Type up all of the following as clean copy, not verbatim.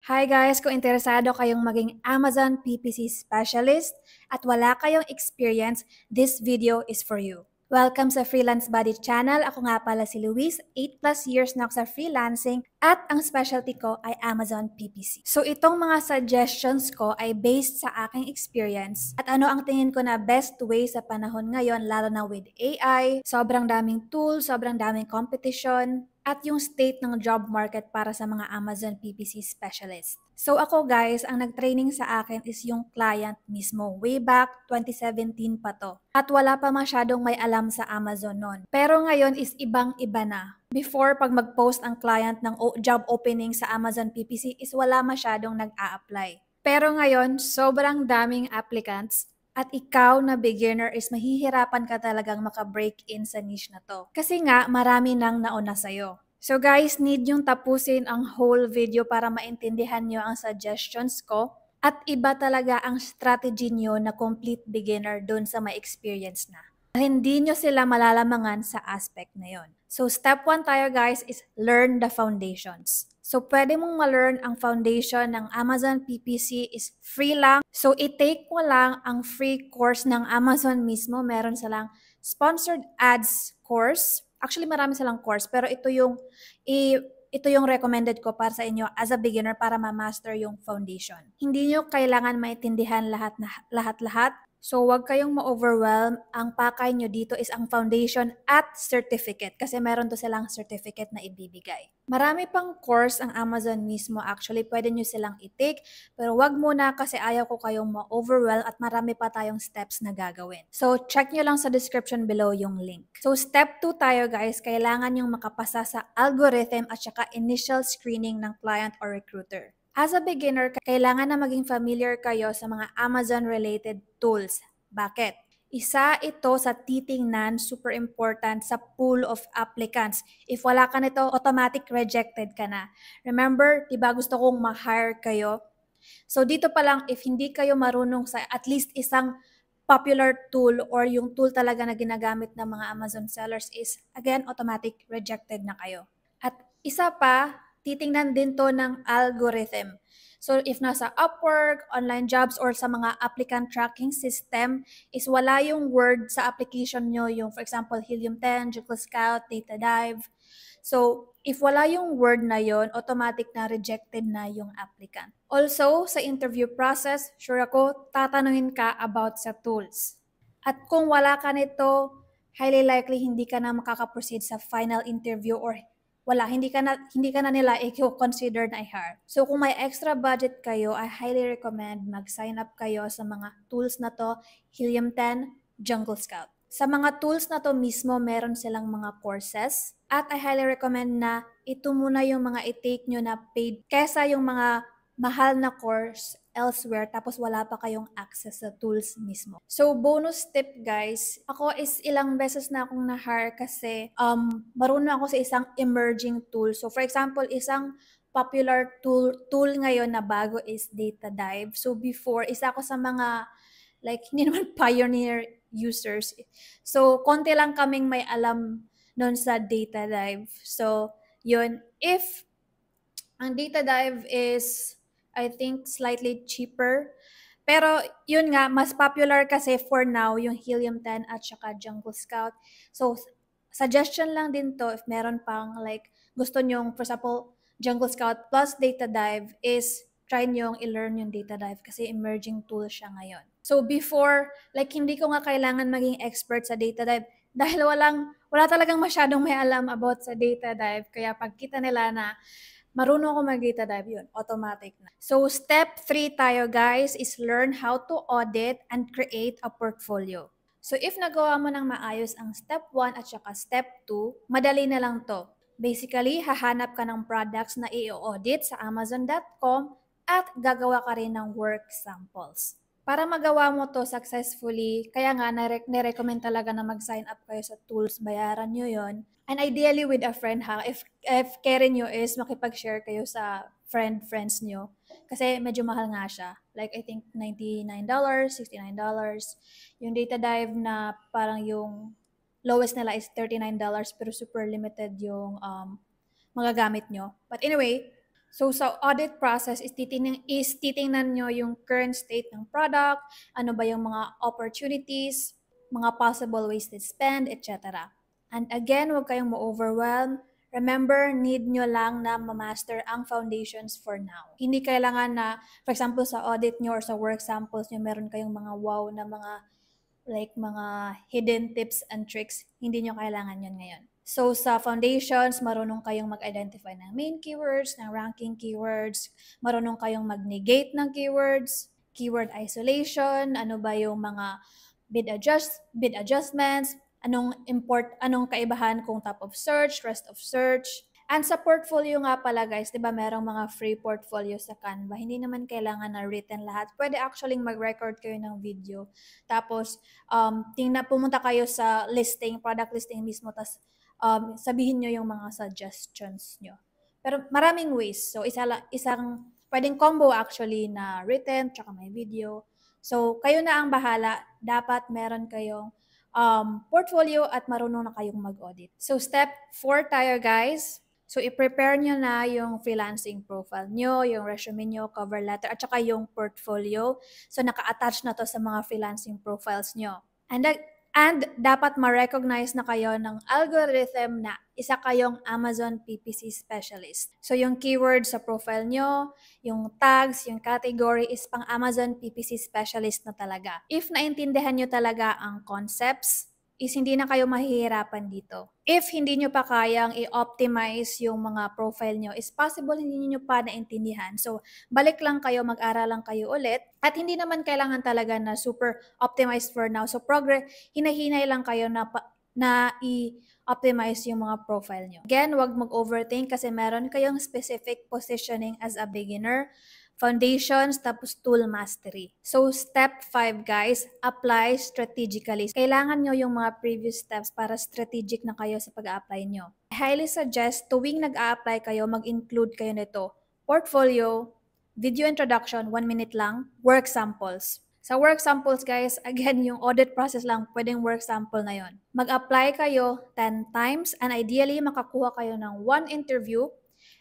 Hi guys, kung interesado kayong maging Amazon PPC specialist at wala kayong experience, this video is for you. Welcome sa Freelance Buddy Channel. Ako nga pala si Luis. 8 plus years na ako sa freelancing at ang specialty ko ay Amazon PPC. So itong mga suggestions ko ay based sa aking experience at ano ang tingin ko na best way sa panahon ngayon lalo na with AI, sobrang daming tools, sobrang daming competition, at yung state ng job market para sa mga Amazon PPC specialist. So ako guys, ang nag-training sa akin is yung client mismo. Way back 2017 pa to. At wala pa masyadong may alam sa Amazon nun. Pero ngayon is ibang-iba na. Before, pag mag-post ang client ng job opening sa Amazon PPC is wala masyadong nag-a-apply. Pero ngayon, sobrang daming applicants at ikaw na beginner is mahihirapan ka talagang maka-break in sa niche na to. Kasi nga, marami nang nauna sa'yo. So guys, need yung tapusin ang whole video para maintindihan nyo ang suggestions ko. At iba talaga ang strategy nyo na complete beginner dun sa may experience na. Hindi nyo sila malalamangan sa aspect na yon. So step 1 tayo guys is learn the foundations. So pwede mong ma-learn ang foundation ng Amazon PPC is free lang. So i-take mo lang ang free course ng Amazon mismo. Meron silang sponsored ads course. Actually marami silang course pero ito yung recommended ko para sa inyo as a beginner para ma-master yung foundation. Hindi nyo kailangan maintindihan lahat-lahat. So, wag kayong ma-overwhelm. Ang pakay nyo dito is ang foundation at certificate kasi meron to silang certificate na ibibigay. Marami pang course ang Amazon mismo. Actually, pwede nyo silang i-take pero wag muna kasi ayaw ko kayong ma-overwhelm at marami pa tayong steps na gagawin. So, check nyo lang sa description below yung link. So, step 2 tayo guys. Kailangan yung makapasa sa algorithm at saka initial screening ng client or recruiter. As a beginner, kailangan na maging familiar kayo sa mga Amazon-related tools. Bakit? Isa ito sa titingnan, super important, sa pool of applicants. If wala ka nito, automatic rejected ka na. Remember, diba gusto kong ma-hire kayo? So dito pa lang, if hindi kayo marunong sa at least isang popular tool or yung tool talaga na ginagamit ng mga Amazon sellers is, again, automatic rejected na kayo. At isa pa, titingnan din to ng algorithm. So if nasa Upwork, online jobs, or sa mga applicant tracking system, is wala yung word sa application nyo, yung for example, Helium 10, Jekyll Scout, Data Dive. So if wala yung word na yon, automatic na rejected na yung applicant. Also, sa interview process, sure ako, tatanungin ka about sa tools. At kung wala ka nito, highly likely hindi ka na makaka-proceed sa final interview or hindi ka na nila i-consider na i-hire. So kung may extra budget kayo, I highly recommend mag-sign up kayo sa mga tools na to, Helium 10, Jungle Scout. Sa mga tools na to mismo, meron silang mga courses at I highly recommend na ito muna yung mga i-take nyo na paid kesa yung mga mahal na course elsewhere tapos wala pa kayong access sa tools mismo. So bonus tip guys, ako is ilang beses na akong na-hire kasi marunong ako sa isang emerging tool. So for example, isang popular tool ngayon na bago is Data Dive. So before, isa ako sa mga like hindi naman pioneer users. So konti lang kaming may alam noon sa Data Dive. So yun, if ang Data Dive is I think slightly cheaper. Pero yun nga, mas popular kasi for now yung Helium 10 at saka Jungle Scout. So suggestion lang din to if meron pang like gusto nyong for example Jungle Scout plus Data Dive is try nyong i-learn yung Data Dive kasi emerging tool siya ngayon. So before, like hindi ko nga kailangan maging expert sa Data Dive dahil wala talagang masyadong may alam about sa Data Dive. Kaya pagkita nila na marunong ako mag-data dive yun, automatic na. So, step 3 tayo guys is learn how to audit and create a portfolio. So, if nagawa mo ng maayos ang step 1 at saka step 2, madali na lang to. Basically, hahanap ka ng products na i-audit sa Amazon.com at gagawa ka rin ng work samples. Para magawa mo to successfully, kaya nga na-recommend talaga na mag-sign up kayo sa tools, bayaran nyo yon. And ideally with a friend ha, if care nyo is makipag-share kayo sa friends nyo. Kasi medyo mahal nga siya. Like I think $99, $69. Yung Data Dive na parang yung lowest nila is $39 pero super limited yung magagamit nyo. But anyway, So sa audit process is titingnan nyo yung current state ng product, ano ba yung mga opportunities, mga possible ways to spend, etc. And again, huwag kayong ma-overwhelm. Remember, need nyo lang na ma-master ang foundations for now. Hindi kailangan na, for example, sa audit nyo or sa work samples nyo, meron kayong mga wow na mga hidden tips and tricks. Hindi nyo kailangan yun ngayon. So sa foundations, marunong kayong mag-identify ng main keywords, ng ranking keywords, marunong kayong mag-negate ng keywords, keyword isolation, ano ba yung mga bid adjustments, anong kaibahan kung top of search, rest of search. And sa portfolio nga pala guys, 'di ba merong mga free portfolio sa Canva. Hindi naman kailangan na written lahat. Pwede actually mag-record kayo ng video. Tapos pumunta kayo sa product listing mismo, tas sabihin nyo yung mga suggestions nyo. Pero maraming ways. So isang pwedeng combo actually na written tsaka may video. So kayo na ang bahala. Dapat meron kayong portfolio at marunong na kayong mag-audit. So step 4 tayo guys. So, i-prepare nyo na yung freelancing profile nyo, yung resume nyo, cover letter, at saka yung portfolio. So, naka-attach na to sa mga freelancing profiles nyo. And dapat ma-recognize na kayo ng algorithm na isa kayong Amazon PPC specialist. So, yung keyword sa profile nyo, yung tags, yung category is pang Amazon PPC specialist na talaga. If naintindihan nyo talaga ang concepts, is hindi na kayo mahihirapan dito. If hindi nyo pa kayang i-optimize yung mga profile nyo, is possible hindi nyo pa naintindihan. So, balik lang kayo, mag-aral lang kayo ulit. At hindi naman kailangan talaga na super optimized for now. So, hinahinay lang kayo na i-optimize yung mga profile nyo. Again, wag mag-overthink kasi meron kayong specific positioning as a beginner, foundations, tapos tool mastery. So, step 5 guys, apply strategically. Kailangan nyo yung mga previous steps para strategic na kayo sa pag-a-apply nyo. I highly suggest tuwing nag-a-apply kayo, mag-include kayo nito. Portfolio, video introduction, 1 minute lang, work samples. Sa work samples guys, again, yung audit process lang, pwedeng work sample na yon. Mag-apply kayo 10 times and ideally makakuha kayo ng 1 interview.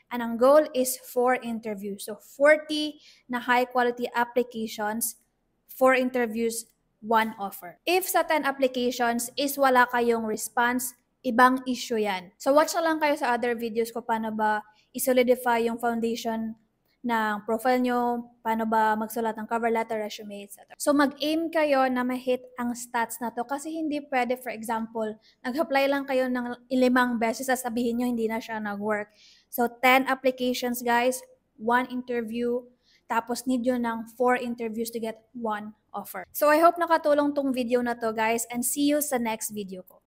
And ang goal is 4 interviews. So 40 na high quality applications, 4 interviews, 1 offer. If sa 10 applications is wala kayong response, ibang issue yan. So watch na lang kayo sa other videos ko paano ba i-solidify yung foundation ng profile nyo, paano ba magsulat ng cover letter, resume, etc. So mag-aim kayo na ma-hit ang stats na to kasi hindi pwede, for example, nag-apply lang kayo ng 5 beses, sasabihin nyo hindi na siya nag-work. So 10 applications guys, 1 interview, tapos need nyo ng 4 interviews to get 1 offer. So I hope nakatulong tong video na to guys and see you sa next video ko.